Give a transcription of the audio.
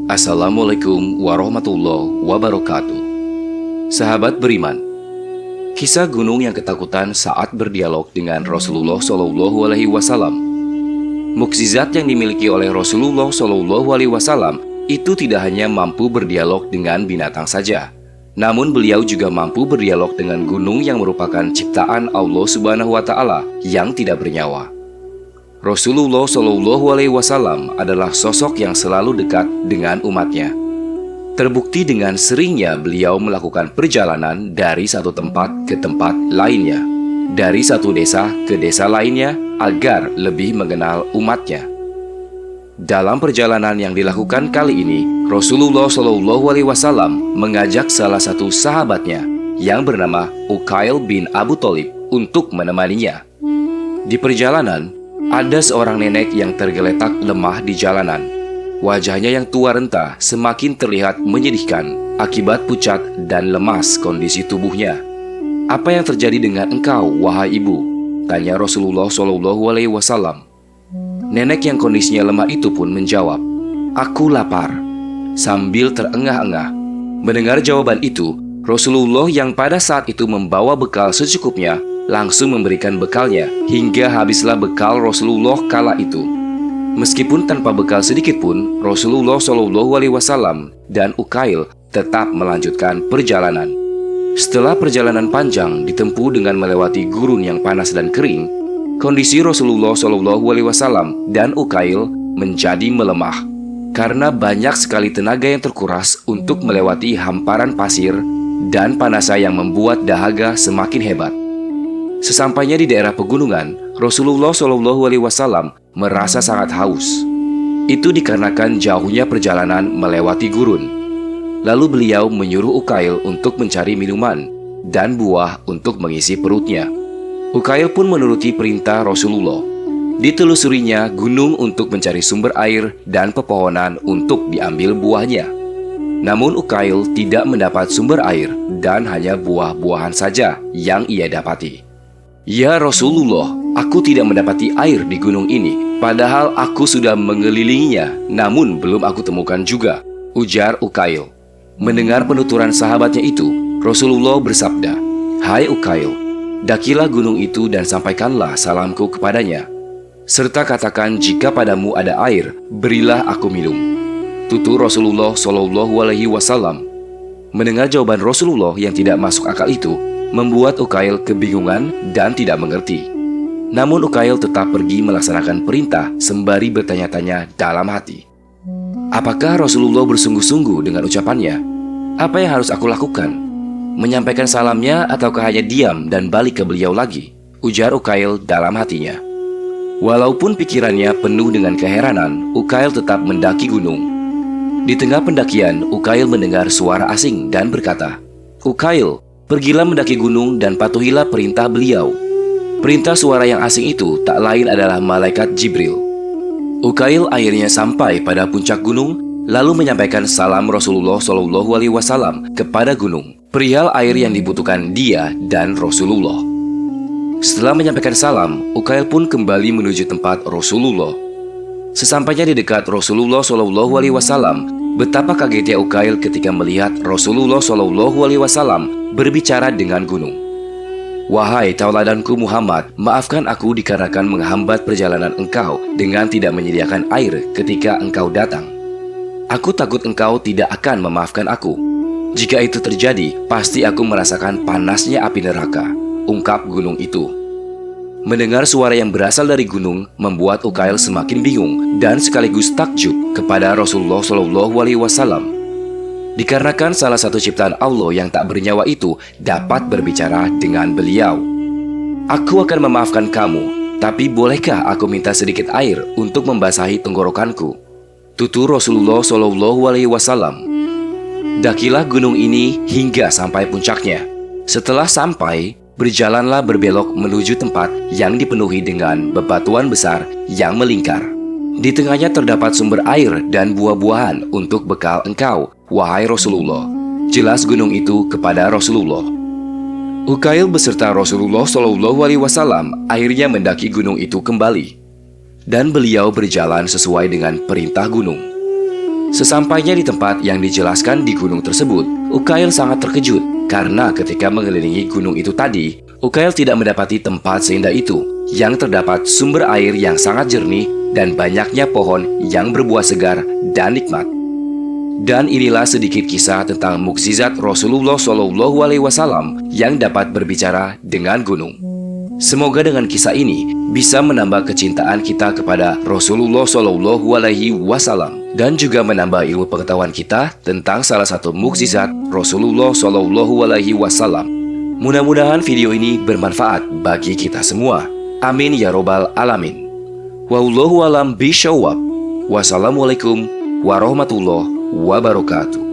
Assalamualaikum warahmatullahi wabarakatuh. Sahabat beriman, kisah gunung yang ketakutan saat berdialog dengan Rasulullah SAW. Mukjizat yang dimiliki oleh Rasulullah SAW itu tidak hanya mampu berdialog dengan binatang saja, namun beliau juga mampu berdialog dengan gunung yang merupakan ciptaan Allah Subhanahu wa Ta'ala yang tidak bernyawa. Rasulullah SAW adalah sosok yang selalu dekat dengan umatnya. Terbukti dengan seringnya beliau melakukan perjalanan dari satu tempat ke tempat lainnya, dari satu desa ke desa lainnya agar lebih mengenal umatnya. Dalam perjalanan yang dilakukan kali ini, Rasulullah SAW mengajak salah satu sahabatnya yang bernama Uqail bin Abu Thalib untuk menemaninya. Di perjalanan, ada seorang nenek yang tergeletak lemah di jalanan. Wajahnya yang tua renta semakin terlihat menyedihkan akibat pucat dan lemas kondisi tubuhnya. "Apa yang terjadi dengan engkau, wahai ibu?" tanya Rasulullah SAW. Nenek yang kondisinya lemah itu pun menjawab, "Aku lapar," sambil terengah-engah. Mendengar jawaban itu, Rasulullah yang pada saat itu membawa bekal secukupnya langsung memberikan bekalnya hingga habislah bekal Rasulullah kala itu. Meskipun tanpa bekal sedikit pun, Rasulullah SAW dan Uqail tetap melanjutkan perjalanan. Setelah perjalanan panjang ditempuh dengan melewati gurun yang panas dan kering, kondisi Rasulullah SAW dan Uqail menjadi melemah karena banyak sekali tenaga yang terkuras untuk melewati hamparan pasir dan panasnya yang membuat dahaga semakin hebat. Sesampainya di daerah pegunungan, Rasulullah SAW merasa sangat haus. Itu dikarenakan jauhnya perjalanan melewati gurun. Lalu beliau menyuruh Uqail untuk mencari minuman dan buah untuk mengisi perutnya. Uqail pun menuruti perintah Rasulullah. Ditelusurinya gunung untuk mencari sumber air dan pepohonan untuk diambil buahnya. Namun Uqail tidak mendapat sumber air dan hanya buah-buahan saja yang ia dapati. "Ya Rasulullah, aku tidak mendapati air di gunung ini, padahal aku sudah mengelilinginya, namun belum aku temukan juga," ujar Uqail. Mendengar penuturan sahabatnya itu, Rasulullah bersabda, "Hai Uqail, dakilah gunung itu dan sampaikanlah salamku kepadanya. Serta katakan jika padamu ada air, berilah aku minum." Tutur Rasulullah SAW. Mendengar jawaban Rasulullah yang tidak masuk akal itu, membuat Uqail kebingungan dan tidak mengerti. Namun Uqail tetap pergi melaksanakan perintah sembari bertanya-tanya dalam hati. Apakah Rasulullah bersungguh-sungguh dengan ucapannya? Apa yang harus aku lakukan? Menyampaikan salamnya ataukah hanya diam dan balik ke beliau lagi? Ujar Uqail dalam hatinya. Walaupun pikirannya penuh dengan keheranan, Uqail tetap mendaki gunung. Di tengah pendakian, Uqail mendengar suara asing dan berkata, "Uqail, pergilah mendaki gunung dan patuhilah perintah beliau." Perintah suara yang asing itu tak lain adalah malaikat Jibril. Uqail akhirnya sampai pada puncak gunung, lalu menyampaikan salam Rasulullah SAW kepada gunung, perihal air yang dibutuhkan dia dan Rasulullah. Setelah menyampaikan salam, Uqail pun kembali menuju tempat Rasulullah. Sesampainya di dekat Rasulullah SAW, betapa kagetnya Uqail ketika melihat Rasulullah SAW berbicara dengan gunung. "Wahai tauladanku Muhammad, maafkan aku dikarenakan menghambat perjalanan engkau dengan tidak menyediakan air ketika engkau datang. Aku takut engkau tidak akan memaafkan aku. Jika itu terjadi, pasti aku merasakan panasnya api neraka," ungkap gunung itu. Mendengar suara yang berasal dari gunung membuat Uqail semakin bingung dan sekaligus takjub kepada Rasulullah SAW. Dikarenakan salah satu ciptaan Allah yang tak bernyawa itu dapat berbicara dengan beliau. "Aku akan memaafkan kamu, tapi bolehkah aku minta sedikit air untuk membasahi tenggorokanku?" tutur Rasulullah SAW. Dakilah gunung ini hingga sampai puncaknya. Setelah sampai, berjalanlah berbelok menuju tempat yang dipenuhi dengan bebatuan besar yang melingkar. Di tengahnya terdapat sumber air dan buah-buahan untuk bekal engkau, wahai Rasulullah. Jelas gunung itu kepada Rasulullah. Uqail beserta Rasulullah SAW akhirnya mendaki gunung itu kembali. Dan beliau berjalan sesuai dengan perintah gunung. Sesampainya di tempat yang dijelaskan di gunung tersebut, Ukail sangat terkejut karena ketika mengelilingi gunung itu tadi, Ukail tidak mendapati tempat seindah itu yang terdapat sumber air yang sangat jernih dan banyaknya pohon yang berbuah segar dan nikmat. Dan inilah sedikit kisah tentang mukjizat Rasulullah SAW yang dapat berbicara dengan gunung. Semoga dengan kisah ini bisa menambah kecintaan kita kepada Rasulullah SAW dan juga menambah ilmu pengetahuan kita tentang salah satu mukjizat Rasulullah SAW. Mudah-mudahan video ini bermanfaat bagi kita semua. Amin ya robbal alamin. Wallahu alam bishawab. Wassalamualaikum warahmatullahi wabarakatuh.